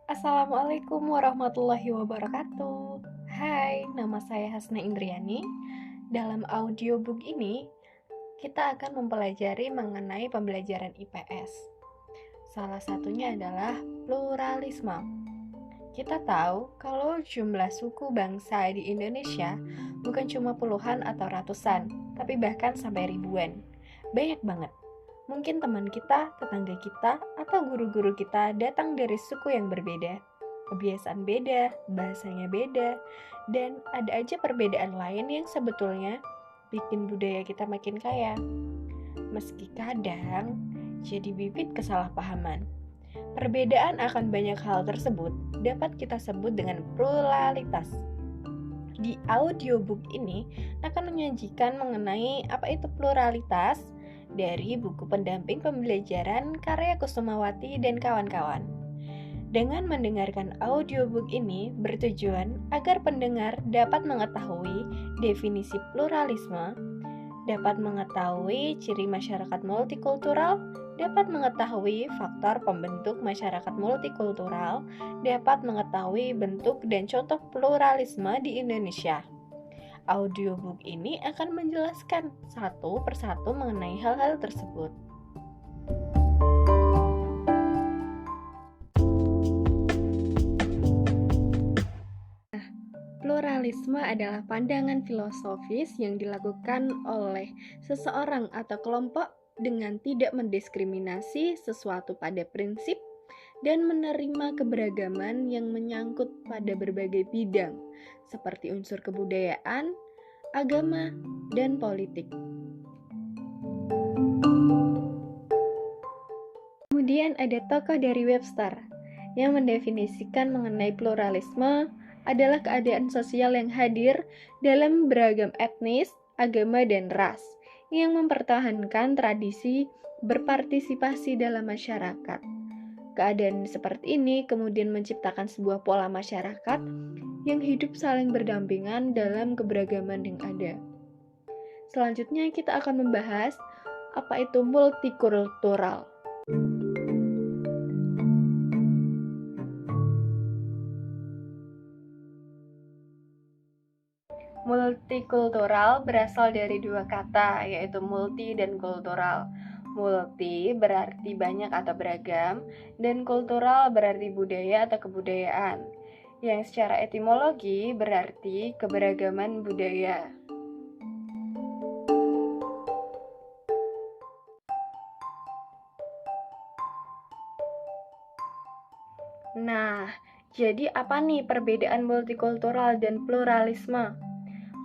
Assalamualaikum warahmatullahi wabarakatuh. Hai, nama saya Hasna Indriani. Dalam audiobook ini, kita akan mempelajari mengenai pembelajaran IPS. Salah satunya adalah pluralisme. Kita tahu kalau jumlah suku bangsa di Indonesia bukan cuma puluhan atau ratusan, tapi bahkan sampai ribuan. Banyak banget. Mungkin teman kita, tetangga kita, atau guru-guru kita datang dari suku yang berbeda. Kebiasaan beda, bahasanya beda, dan ada aja perbedaan lain yang sebetulnya bikin budaya kita makin kaya. Meski kadang jadi bibit kesalahpahaman. Perbedaan akan banyak hal tersebut dapat kita sebut dengan pluralitas. Di audiobook ini akan menyajikan mengenai apa itu pluralitas dari buku pendamping pembelajaran karya Kusumawati dan kawan-kawan. Dengan mendengarkan audiobook ini bertujuan agar pendengar dapat mengetahui definisi pluralisme, dapat mengetahui ciri masyarakat multikultural, dapat mengetahui faktor pembentuk masyarakat multikultural, dapat mengetahui bentuk dan contoh pluralisme di Indonesia. Audiobook ini akan menjelaskan satu persatu mengenai hal-hal tersebut. Pluralisme adalah pandangan filosofis yang dilakukan oleh seseorang atau kelompok dengan tidak mendiskriminasi sesuatu pada prinsip dan menerima keberagaman yang menyangkut pada berbagai bidang, seperti unsur kebudayaan, agama, dan politik. Kemudian ada tokoh dari Webster yang mendefinisikan mengenai pluralisme adalah keadaan sosial yang hadir dalam beragam etnis, agama, dan ras yang mempertahankan tradisi berpartisipasi dalam masyarakat. Keadaan seperti ini kemudian menciptakan sebuah pola masyarakat yang hidup saling berdampingan dalam keberagaman yang ada. Selanjutnya kita akan membahas apa itu multikultural. Multikultural berasal dari dua kata, yaitu multi dan kultural. Multi berarti banyak atau beragam, dan kultural berarti budaya atau kebudayaan, yang secara etimologi berarti keberagaman budaya. Nah, jadi apa nih perbedaan multikultural dan pluralisme?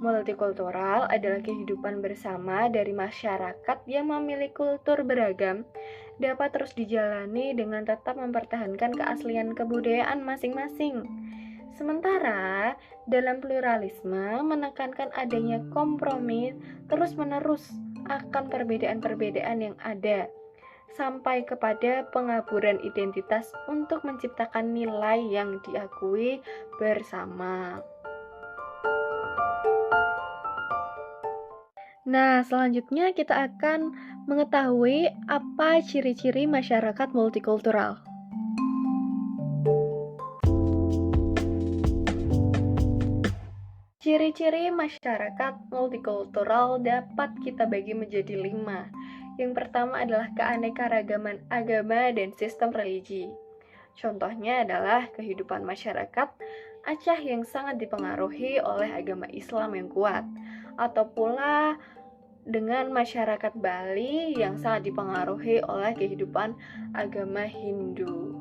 Multikultural adalah kehidupan bersama dari masyarakat yang memiliki kultur beragam, dapat terus dijalani dengan tetap mempertahankan keaslian kebudayaan masing-masing. Sementara dalam pluralisme menekankan adanya kompromi terus-menerus akan perbedaan-perbedaan yang ada, sampai kepada pengaburan identitas untuk menciptakan nilai yang diakui bersama. Nah, selanjutnya kita akan mengetahui apa ciri-ciri masyarakat multikultural. Ciri-ciri masyarakat multikultural dapat kita bagi menjadi 5. Yang pertama adalah keanekaragaman agama dan sistem religi. Contohnya adalah kehidupan masyarakat Aceh yang sangat dipengaruhi oleh agama Islam yang kuat, atau pula dengan masyarakat Bali yang sangat dipengaruhi oleh kehidupan agama Hindu.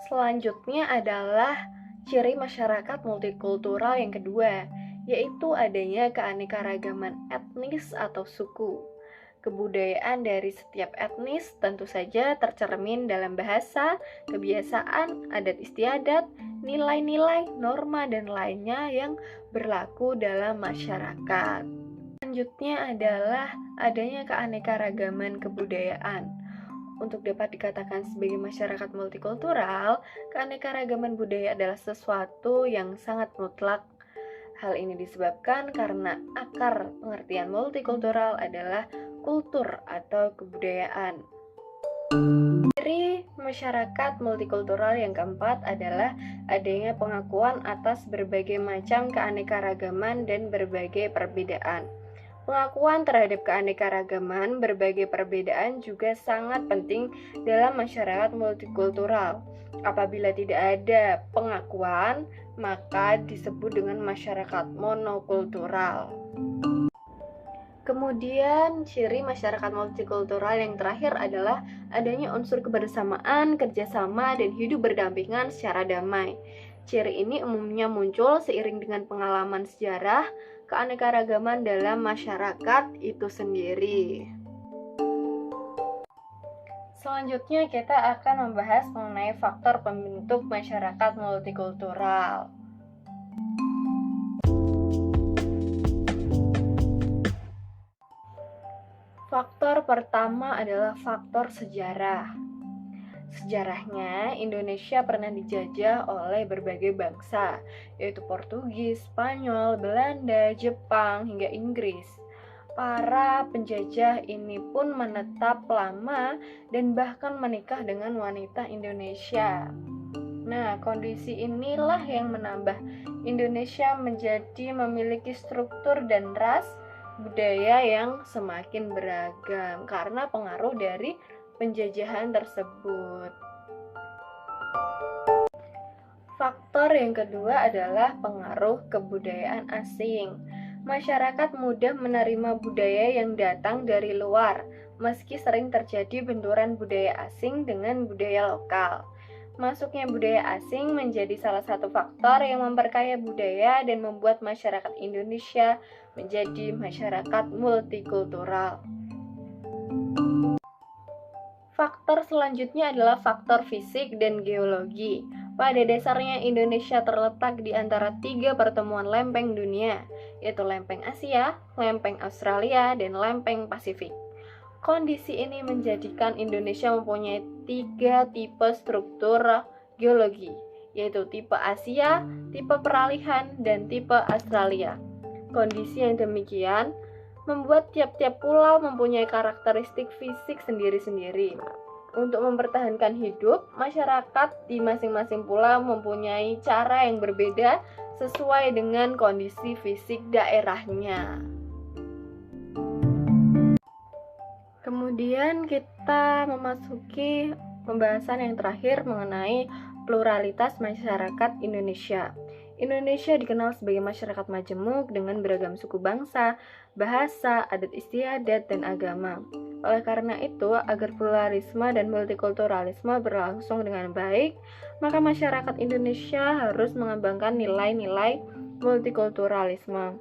Selanjutnya adalah ciri masyarakat multikultural yang kedua, yaitu adanya keanekaragaman etnis atau suku. Kebudayaan dari setiap etnis tentu saja tercermin dalam bahasa, kebiasaan, adat istiadat, nilai-nilai, norma, dan lainnya yang berlaku dalam masyarakat. Selanjutnya adalah adanya keanekaragaman kebudayaan. Untuk dapat dikatakan sebagai masyarakat multikultural, keanekaragaman budaya adalah sesuatu yang sangat mutlak. Hal ini disebabkan karena akar pengertian multikultural adalah kultur atau kebudayaan. Ciri Masyarakat multikultural yang keempat adalah adanya pengakuan atas berbagai macam keanekaragaman dan berbagai perbedaan. Pengakuan terhadap keanekaragaman berbagai perbedaan juga sangat penting dalam masyarakat multikultural. Apabila tidak ada pengakuan, maka disebut dengan masyarakat monokultural. Kemudian, ciri masyarakat multikultural yang terakhir adalah adanya unsur kebersamaan, kerjasama, dan hidup berdampingan secara damai. Ciri ini umumnya muncul seiring dengan pengalaman sejarah, keanekaragaman dalam masyarakat itu sendiri. Selanjutnya kita akan membahas mengenai faktor pembentuk masyarakat multikultural. Faktor pertama adalah faktor sejarah. Sejarahnya, Indonesia pernah dijajah oleh berbagai bangsa, yaitu Portugis, Spanyol, Belanda, Jepang, hingga Inggris. Para penjajah ini pun menetap lama dan bahkan menikah dengan wanita Indonesia. Nah, kondisi inilah yang menambah Indonesia menjadi memiliki struktur dan ras budaya yang semakin beragam karena pengaruh dari penjajahan tersebut. Faktor yang kedua adalah pengaruh kebudayaan asing. Masyarakat mudah menerima budaya yang datang dari luar, meski sering terjadi benturan budaya asing dengan budaya lokal. Masuknya budaya asing menjadi salah satu faktor yang memperkaya budaya dan membuat masyarakat Indonesia menjadi masyarakat multikultural. Faktor selanjutnya adalah faktor fisik dan geologi. Pada dasarnya Indonesia terletak di antara 3 pertemuan lempeng dunia, yaitu lempeng Asia, lempeng Australia, dan lempeng Pasifik. Kondisi ini menjadikan Indonesia mempunyai 3 tipe struktur geologi, yaitu tipe Asia, tipe peralihan, dan tipe Australia. Kondisi yang demikian membuat tiap-tiap pulau mempunyai karakteristik fisik sendiri-sendiri. Untuk mempertahankan hidup, masyarakat di masing-masing pulau mempunyai cara yang berbeda sesuai dengan kondisi fisik daerahnya. Kemudian kita memasuki pembahasan yang terakhir mengenai pluralitas masyarakat Indonesia. Indonesia dikenal sebagai masyarakat majemuk dengan beragam suku bangsa, bahasa, adat istiadat, dan agama. Oleh karena itu, agar pluralisme dan multikulturalisme berlangsung dengan baik, maka masyarakat Indonesia harus mengembangkan nilai-nilai multikulturalisme,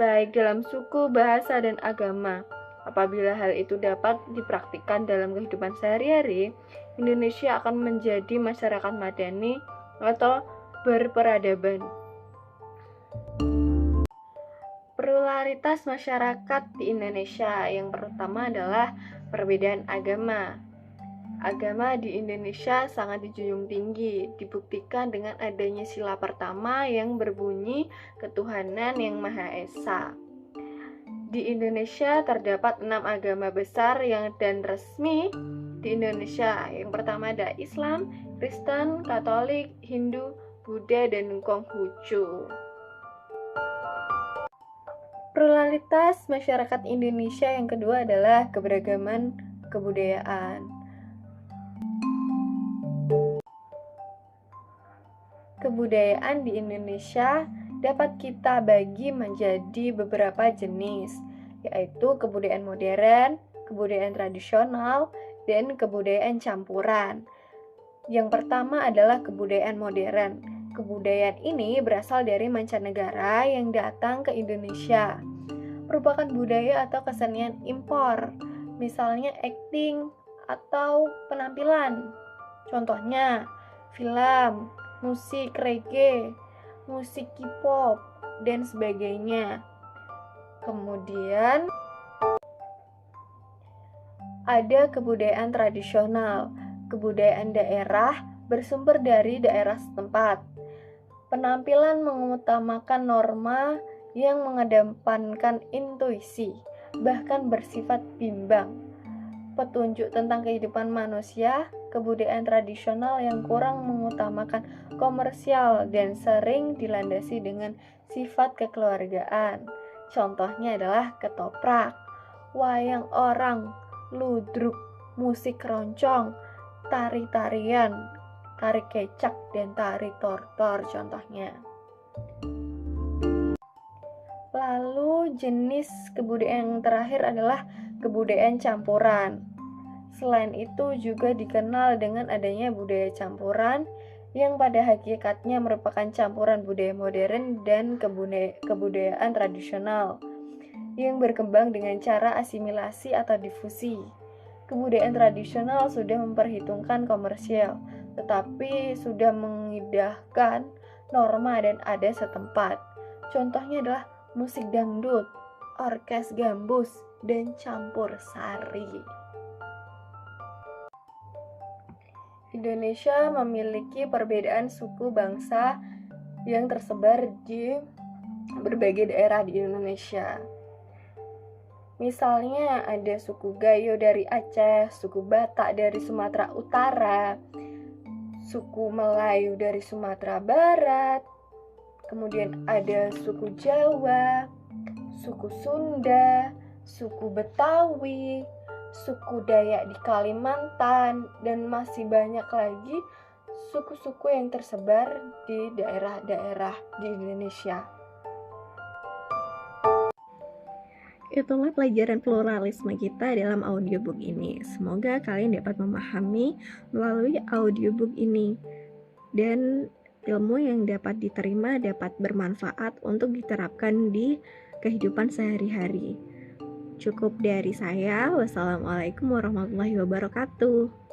baik dalam suku, bahasa, dan agama. Apabila hal itu dapat dipraktikkan dalam kehidupan sehari-hari, Indonesia akan menjadi masyarakat madani atau berperadaban. Pluralitas masyarakat di Indonesia yang pertama adalah perbedaan agama. Agama di Indonesia sangat dijunjung tinggi, dibuktikan dengan adanya sila pertama yang berbunyi ketuhanan yang Maha Esa. Di Indonesia terdapat 6 agama besar dan resmi di Indonesia. Yang pertama ada Islam, Kristen, Katolik, Hindu, Buddha, dan Konghucu. Pluralitas masyarakat Indonesia yang kedua adalah keberagaman kebudayaan. Kebudayaan di Indonesia dapat kita bagi menjadi beberapa jenis, yaitu kebudayaan modern, kebudayaan tradisional, dan kebudayaan campuran. Yang pertama adalah kebudayaan modern. Kebudayaan ini berasal dari mancanegara yang datang ke Indonesia. Merupakan budaya atau kesenian impor, misalnya acting atau penampilan. Contohnya, film, musik reggae, musik K-pop, dan sebagainya. Kemudian ada kebudayaan tradisional, kebudayaan daerah bersumber dari daerah setempat. Penampilan mengutamakan norma yang mengedepankan intuisi, bahkan bersifat bimbang. petunjuk tentang kehidupan manusia, kebudayaan tradisional yang kurang mengutamakan komersial dan sering dilandasi dengan sifat kekeluargaan. Contohnya adalah ketoprak, wayang orang, ludruk, musik keroncong, tari-tarian, tari kecak, dan tari tortor contohnya. Lalu jenis kebudayaan yang terakhir adalah kebudayaan campuran. Selain itu juga dikenal dengan adanya budaya campuran yang pada hakikatnya merupakan campuran budaya modern dan kebudayaan tradisional yang berkembang dengan cara asimilasi atau difusi. Kebudayaan tradisional sudah memperhitungkan komersial, tetapi sudah mengindahkan norma dan adat setempat. Contohnya adalah musik dangdut, orkes gambus, dan campur sari. Indonesia memiliki perbedaan suku bangsa yang tersebar di berbagai daerah di Indonesia. Misalnya ada suku Gayo dari Aceh, suku Batak dari Sumatera Utara, suku Melayu dari Sumatera Barat, kemudian ada suku Jawa, suku Sunda, suku Betawi, suku Dayak di Kalimantan, dan masih banyak lagi suku-suku yang tersebar di daerah-daerah di Indonesia. Itulah pelajaran pluralisme kita dalam audiobook ini. Semoga kalian dapat memahami melalui audiobook ini, dan ilmu yang dapat diterima dapat bermanfaat untuk diterapkan di kehidupan sehari-hari. Cukup dari saya. Wassalamualaikum warahmatullahi wabarakatuh.